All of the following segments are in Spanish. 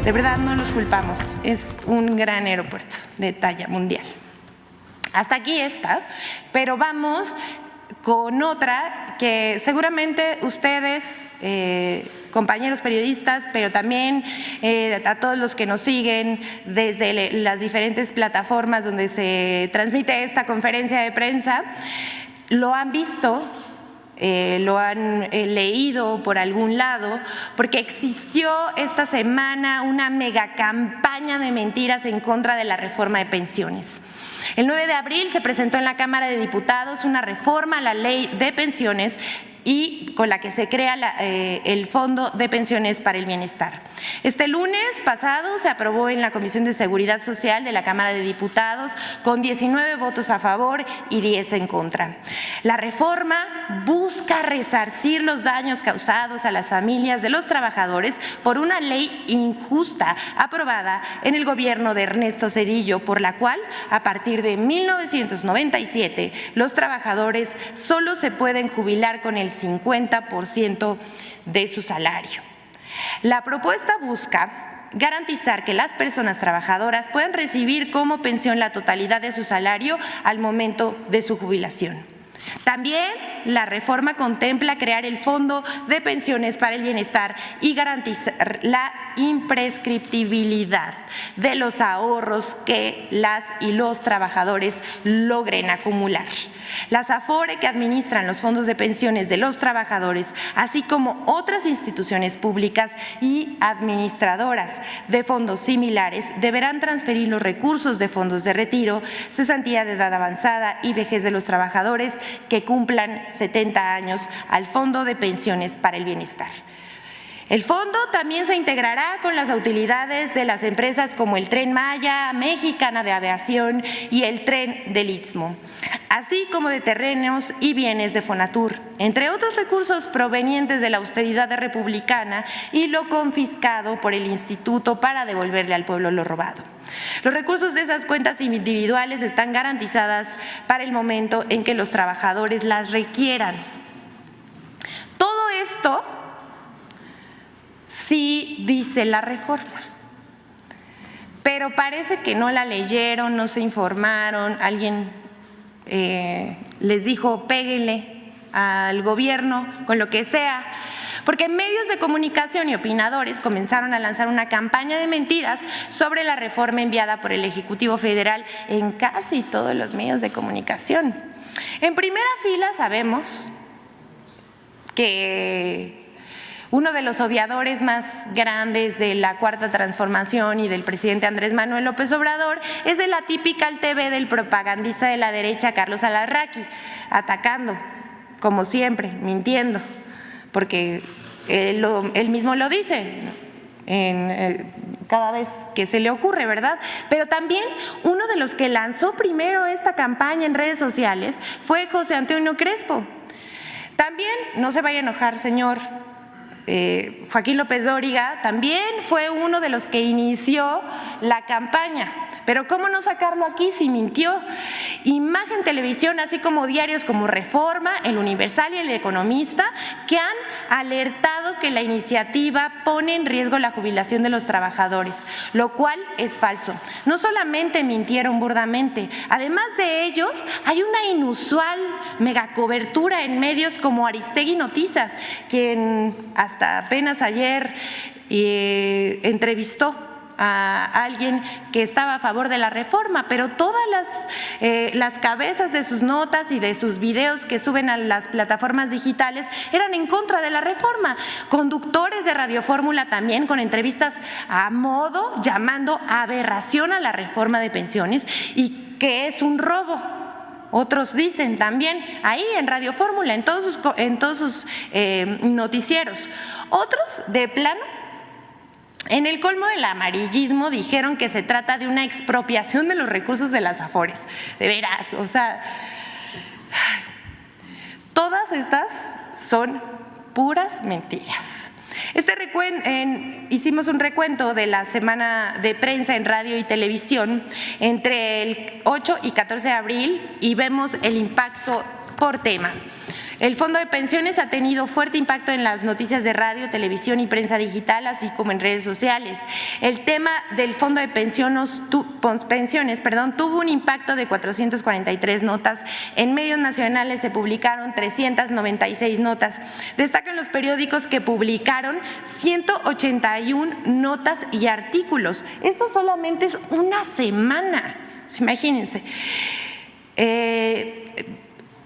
De verdad no los culpamos, es un gran aeropuerto de talla mundial. Hasta aquí está, pero vamos con otra que seguramente ustedes, compañeros periodistas, pero también a todos los que nos siguen desde las diferentes plataformas donde se transmite esta conferencia de prensa, lo han visto, lo han leído por algún lado, porque existió esta semana una mega campaña de mentiras en contra de la reforma de pensiones. El 9 de abril se presentó en la Cámara de Diputados una reforma a la Ley de Pensiones y con la que se crea el Fondo de Pensiones para el Bienestar. Este lunes pasado se aprobó en la Comisión de Seguridad Social de la Cámara de Diputados con 19 votos a favor y 10 en contra. La reforma busca resarcir los daños causados a las familias de los trabajadores por una ley injusta aprobada en el gobierno de Ernesto Zedillo, por la cual a partir de 1997 los trabajadores solo se pueden jubilar con el 50% de su salario. La propuesta busca garantizar que las personas trabajadoras puedan recibir como pensión la totalidad de su salario al momento de su jubilación. También la reforma contempla crear el Fondo de Pensiones para el Bienestar y garantizar la imprescriptibilidad de los ahorros que las y los trabajadores logren acumular. Las AFORE que administran los fondos de pensiones de los trabajadores, así como otras instituciones públicas y administradoras de fondos similares, deberán transferir los recursos de fondos de retiro, cesantía de edad avanzada y vejez de los trabajadores que cumplan 70 años al Fondo de Pensiones para el Bienestar. El fondo también se integrará con las utilidades de las empresas como el Tren Maya, Mexicana de Aviación y el Tren del Istmo, así como de terrenos y bienes de Fonatur, entre otros recursos provenientes de la austeridad republicana y lo confiscado por el Instituto para devolverle al pueblo lo robado. Los recursos de esas cuentas individuales están garantizadas para el momento en que los trabajadores las requieran. Todo esto sí dice la reforma, pero parece que no la leyeron, no se informaron, alguien les dijo péguenle al gobierno con lo que sea, porque medios de comunicación y opinadores comenzaron a lanzar una campaña de mentiras sobre la reforma enviada por el Ejecutivo Federal en casi todos los medios de comunicación. En primera fila sabemos que uno de los odiadores más grandes de la Cuarta Transformación y del presidente Andrés Manuel López Obrador es de la típica TV del propagandista de la derecha Carlos Alarraqui, atacando, como siempre, mintiendo, porque él mismo lo dice cada vez que se le ocurre, ¿verdad? Pero también uno de los que lanzó primero esta campaña en redes sociales fue José Antonio Crespo. También, no se vaya a enojar, señor Joaquín López Dóriga, también fue uno de los que inició la campaña. Pero ¿cómo no sacarlo aquí si mintió? Imagen Televisión, así como diarios como Reforma, El Universal y El Economista, que han alertado que la iniciativa pone en riesgo la jubilación de los trabajadores, lo cual es falso. No solamente mintieron burdamente, además de ellos hay una inusual megacobertura en medios como Aristegui Noticias, quien hasta apenas ayer entrevistó a alguien que estaba a favor de la reforma, pero todas las cabezas de sus notas y de sus videos que suben a las plataformas digitales eran en contra de la reforma. Conductores de Radio Fórmula también con entrevistas a modo, llamando aberración a la reforma de pensiones y que es un robo. Otros dicen también ahí en Radio Fórmula, en todos sus noticieros. Otros de plano, en el colmo del amarillismo, dijeron que se trata de una expropiación de los recursos de las AFORES. De veras, o sea, todas estas son puras mentiras. Hicimos un recuento de la semana de prensa en radio y televisión entre el 8 y 14 de abril y vemos el impacto por tema. El Fondo de Pensiones ha tenido fuerte impacto en las noticias de radio, televisión y prensa digital, así como en redes sociales. El tema del Fondo de Pensiones tuvo un impacto de 443 notas. En medios nacionales se publicaron 396 notas. Destacan los periódicos que publicaron 181 notas y artículos. Esto solamente es una semana, imagínense.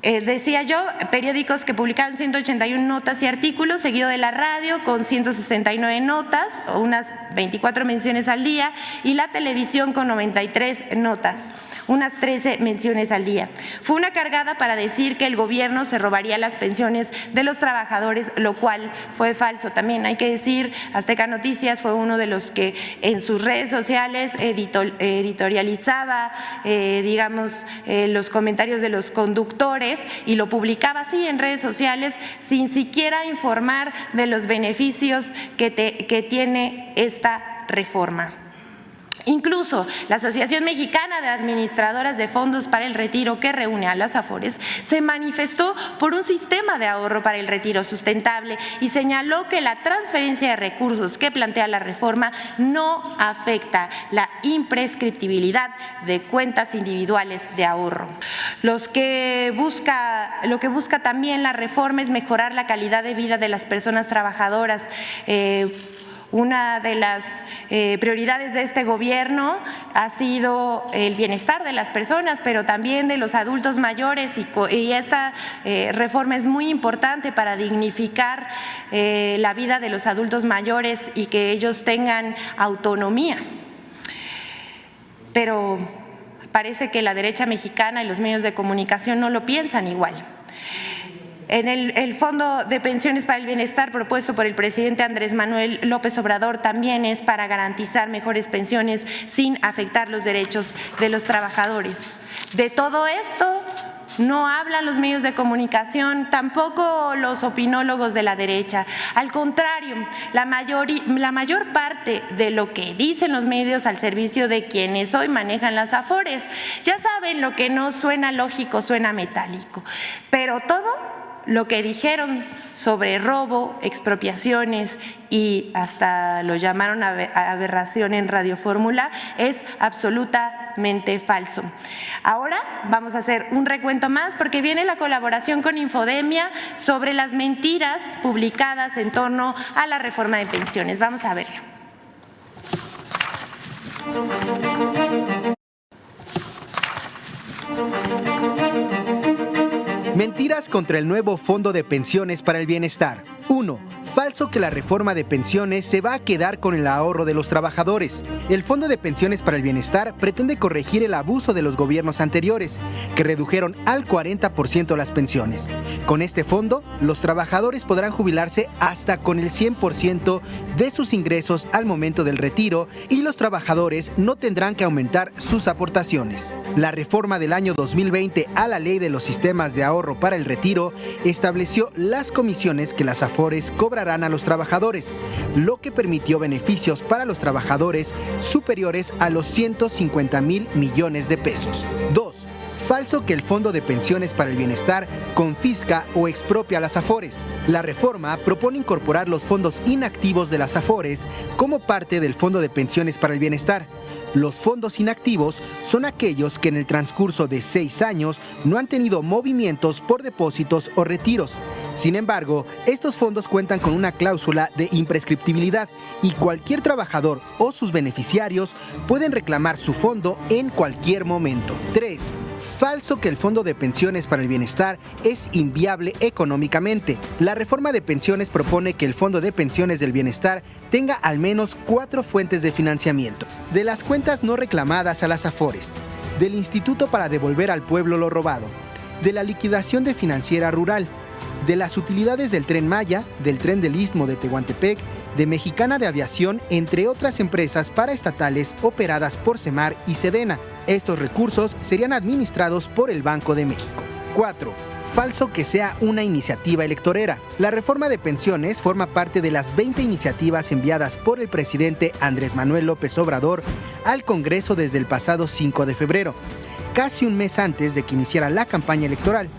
Decía yo, periódicos que publicaron 181 notas y artículos, seguido de la radio con 169 notas, o unas 24 menciones al día, y la televisión con 93 notas, unas 13 menciones al día. Fue una cargada para decir que el gobierno se robaría las pensiones de los trabajadores, lo cual fue falso. También hay que decir, Azteca Noticias fue uno de los que en sus redes sociales editorializaba, los comentarios de los conductores y lo publicaba así en redes sociales sin siquiera informar de los beneficios que tiene esta reforma. Incluso la Asociación Mexicana de Administradoras de Fondos para el Retiro, que reúne a las AFORES, se manifestó por un sistema de ahorro para el retiro sustentable y señaló que la transferencia de recursos que plantea la reforma no afecta la imprescriptibilidad de cuentas individuales de ahorro. Lo que busca también la reforma es mejorar la calidad de vida de las personas trabajadoras. Una de las prioridades de este gobierno ha sido el bienestar de las personas, pero también de los adultos mayores, y esta reforma es muy importante para dignificar la vida de los adultos mayores y que ellos tengan autonomía. Pero parece que la derecha mexicana y los medios de comunicación no lo piensan igual. En el Fondo de Pensiones para el Bienestar propuesto por el presidente Andrés Manuel López Obrador también es para garantizar mejores pensiones sin afectar los derechos de los trabajadores. De todo esto no hablan los medios de comunicación, tampoco los opinólogos de la derecha. Al contrario, la mayor parte de lo que dicen los medios al servicio de quienes hoy manejan las AFORES, ya saben, lo que no suena lógico suena metálico, pero todo lo que dijeron sobre robo, expropiaciones y hasta lo llamaron aberración en Radio Fórmula es absolutamente falso. Ahora vamos a hacer un recuento más porque viene la colaboración con Infodemia sobre las mentiras publicadas en torno a la reforma de pensiones. Vamos a verlo. Mentiras contra el nuevo Fondo de Pensiones para el Bienestar. 1. Falso que la reforma de pensiones se va a quedar con el ahorro de los trabajadores. El Fondo de Pensiones para el Bienestar pretende corregir el abuso de los gobiernos anteriores, que redujeron al 40% las pensiones. Con este fondo, los trabajadores podrán jubilarse hasta con el 100% de sus ingresos al momento del retiro y los trabajadores no tendrán que aumentar sus aportaciones. La reforma del año 2020 a la Ley de los Sistemas de Ahorro para el Retiro estableció las comisiones que las AFORES cobrarán a los trabajadores, lo que permitió beneficios para los trabajadores superiores a los 150,000 millones de pesos. 2. Falso que el Fondo de Pensiones para el Bienestar confisca o expropia a las AFORES. La reforma propone incorporar los fondos inactivos de las AFORES como parte del Fondo de Pensiones para el Bienestar. Los fondos inactivos son aquellos que en el transcurso de 6 años no han tenido movimientos por depósitos o retiros. Sin embargo, estos fondos cuentan con una cláusula de imprescriptibilidad y cualquier trabajador o sus beneficiarios pueden reclamar su fondo en cualquier momento. 3. Falso que el Fondo de Pensiones para el Bienestar es inviable económicamente. La reforma de pensiones propone que el Fondo de Pensiones del Bienestar tenga al menos 4 fuentes de financiamiento: de las cuentas no reclamadas a las AFORES, del Instituto para devolver al pueblo lo robado, de la liquidación de Financiera Rural, de las utilidades del Tren Maya, del Tren del Istmo de Tehuantepec, de Mexicana de Aviación, entre otras empresas paraestatales operadas por Semar y Sedena. Estos recursos serían administrados por el Banco de México. 4. Falso que sea una iniciativa electorera. La reforma de pensiones forma parte de las 20 iniciativas enviadas por el presidente Andrés Manuel López Obrador al Congreso desde el pasado 5 de febrero, casi un mes antes de que iniciara la campaña electoral.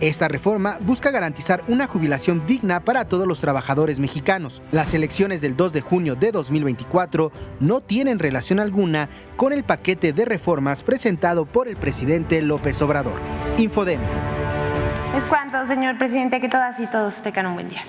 Esta reforma busca garantizar una jubilación digna para todos los trabajadores mexicanos. Las elecciones del 2 de junio de 2024 no tienen relación alguna con el paquete de reformas presentado por el presidente López Obrador. Infodemia. Es cuanto, señor presidente, que todas y todos tengan un buen día.